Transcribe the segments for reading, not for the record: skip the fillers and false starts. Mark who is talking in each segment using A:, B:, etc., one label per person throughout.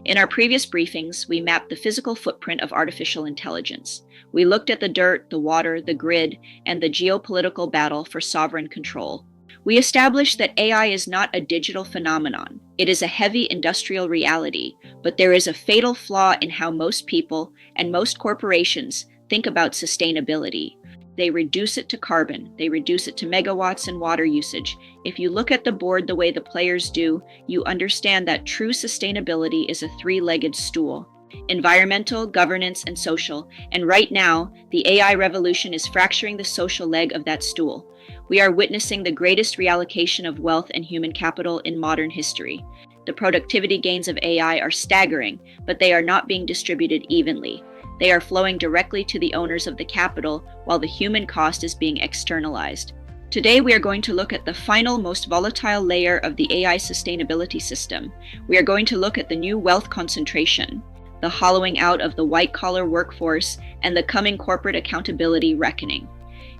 A: In our previous briefings, we mapped the physical footprint of artificial intelligence. We looked at the dirt, the water, the grid, and the geopolitical battle for sovereign control. We established that AI is not a digital phenomenon. It is a heavy industrial reality, but there is a fatal flaw in how most people and most corporations think about sustainability. They reduce it to carbon, they reduce it to megawatts and water usage. If you look at the board the way the players do, you understand that true sustainability is a three-legged stool: environmental, governance, and social. And right now, the AI revolution is fracturing the social leg of that stool. We are witnessing the greatest reallocation of wealth and human capital in modern history. The productivity gains of AI are staggering, but they are not being distributed evenly. They are flowing directly to the owners of the capital, while the human cost is being externalized. Today, we are going to look at the final, most volatile layer of the AI sustainability system. We are going to look at the new wealth concentration, the hollowing out of the white-collar workforce, and the coming corporate accountability reckoning.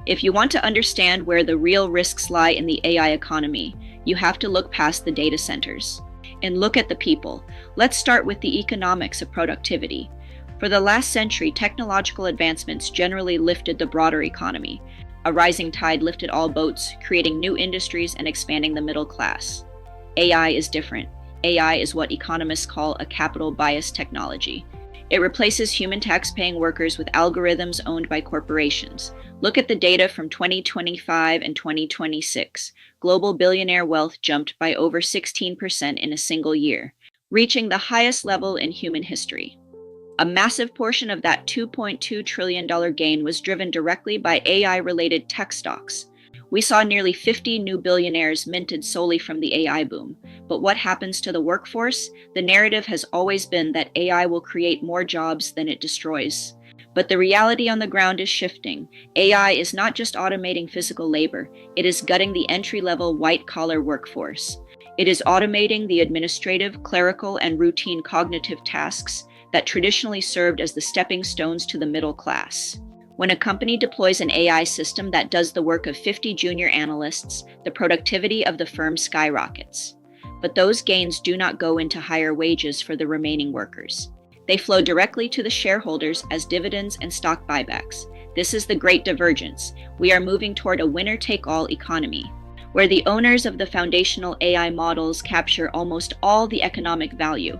A: If you want to understand where the real risks lie in the AI economy, you have to look past the data centers and look at the people. Let's start with the economics of productivity. For the last century, technological advancements generally lifted the broader economy. A rising tide lifted all boats, creating new industries and expanding the middle class. AI is different. AI is what economists call a capital bias technology. It replaces human tax-paying workers with algorithms owned by corporations. Look at the data from 2025 and 2026. Global billionaire wealth jumped by over 16% in a single year, reaching the highest level in human history. A massive portion of that $2.2 trillion gain was driven directly by AI-related tech stocks. We saw nearly 50 new billionaires minted solely from the AI boom. But what happens to the workforce? The narrative has always been that AI will create more jobs than it destroys. But the reality on the ground is shifting. AI is not just automating physical labor, it is gutting the entry-level white-collar workforce. It is automating the administrative, clerical, and routine cognitive tasks that traditionally served as the stepping stones to the middle class. When a company deploys an AI system that does the work of 50 junior analysts, the productivity of the firm skyrockets. But those gains do not go into higher wages for the remaining workers. They flow directly to the shareholders as dividends and stock buybacks. This is the great divergence. We are moving toward a winner-take-all economy, where the owners of the foundational AI models capture almost all the economic value.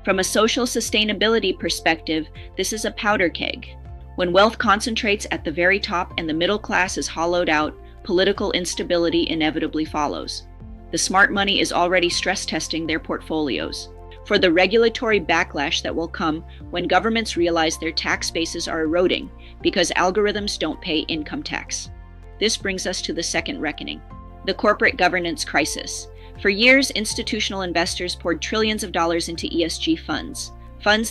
A: From a social sustainability perspective, this is a powder keg. When wealth concentrates at the very top and the middle class is hollowed out, political instability inevitably follows. The smart money is already stress testing their portfolios for the regulatory backlash that will come when governments realize their tax bases are eroding because algorithms don't pay income tax. This brings us to the second reckoning, the corporate governance crisis. For years, institutional investors poured trillions of dollars into ESG funds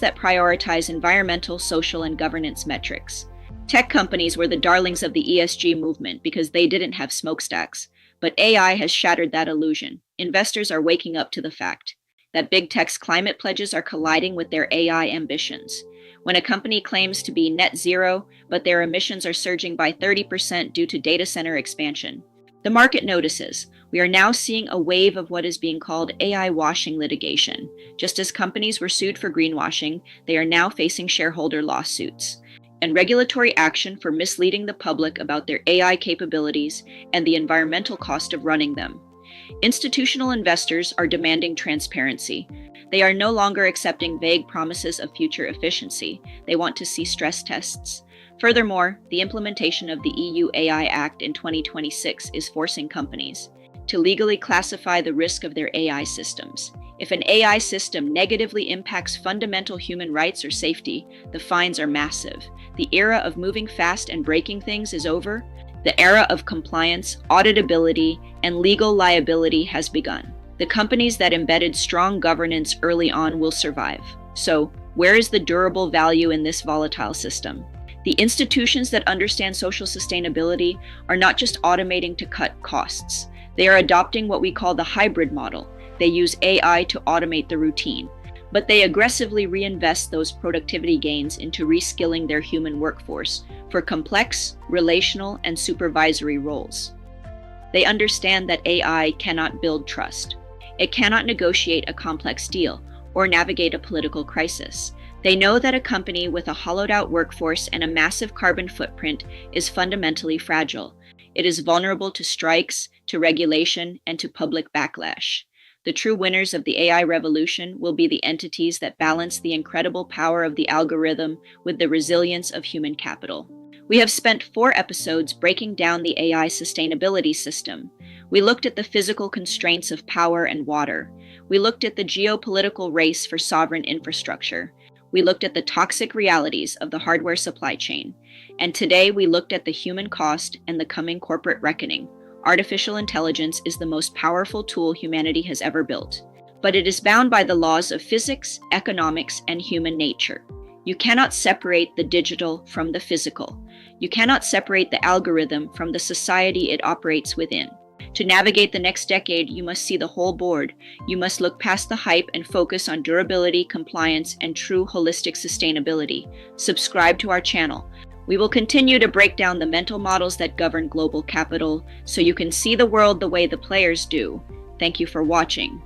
A: that prioritize environmental, social, and governance metrics. Tech companies were the darlings of the ESG movement because they didn't have smokestacks. But AI has shattered that illusion. Investors are waking up to the fact that big tech's climate pledges are colliding with their AI ambitions. When a company claims to be net zero, but their emissions are surging by 30% due to data center expansion, the market notices. We are now seeing a wave of what is being called AI washing litigation. Just as companies were sued for greenwashing, they are now facing shareholder lawsuits and regulatory action for misleading the public about their AI capabilities and the environmental cost of running them. Institutional investors are demanding transparency. They are no longer accepting vague promises of future efficiency. They want to see stress tests. Furthermore, the implementation of the EU AI Act in 2026 is forcing companies to legally classify the risk of their AI systems. If an AI system negatively impacts fundamental human rights or safety, the fines are massive. The era of moving fast and breaking things is over. The era of compliance, auditability, and legal liability has begun. The companies that embedded strong governance early on will survive. So, where is the durable value in this volatile system? The institutions that understand social sustainability are not just automating to cut costs. They are adopting what we call the hybrid model. They use AI to automate the routine, but they aggressively reinvest those productivity gains into reskilling their human workforce for complex, relational, and supervisory roles. They understand that AI cannot build trust. It cannot negotiate a complex deal. or navigate a political crisis. They know that a company with a hollowed-out workforce and a massive carbon footprint is fundamentally fragile. It is vulnerable to strikes, to regulation, and to public backlash. The true winners of the AI revolution will be the entities that balance the incredible power of the algorithm with the resilience of human capital. We have spent 4 episodes breaking down the AI sustainability system. We looked at the physical constraints of power and water. We looked at the geopolitical race for sovereign infrastructure. We looked at the toxic realities of the hardware supply chain. And today we looked at the human cost and the coming corporate reckoning. Artificial intelligence is the most powerful tool humanity has ever built. But it is bound by the laws of physics, economics, and human nature. You cannot separate the digital from the physical. You cannot separate the algorithm from the society it operates within. To navigate the next decade, you must see the whole board. You must look past the hype and focus on durability, compliance, and true holistic sustainability. Subscribe to our channel. We will continue to break down the mental models that govern global capital so you can see the world the way the players do. Thank you for watching.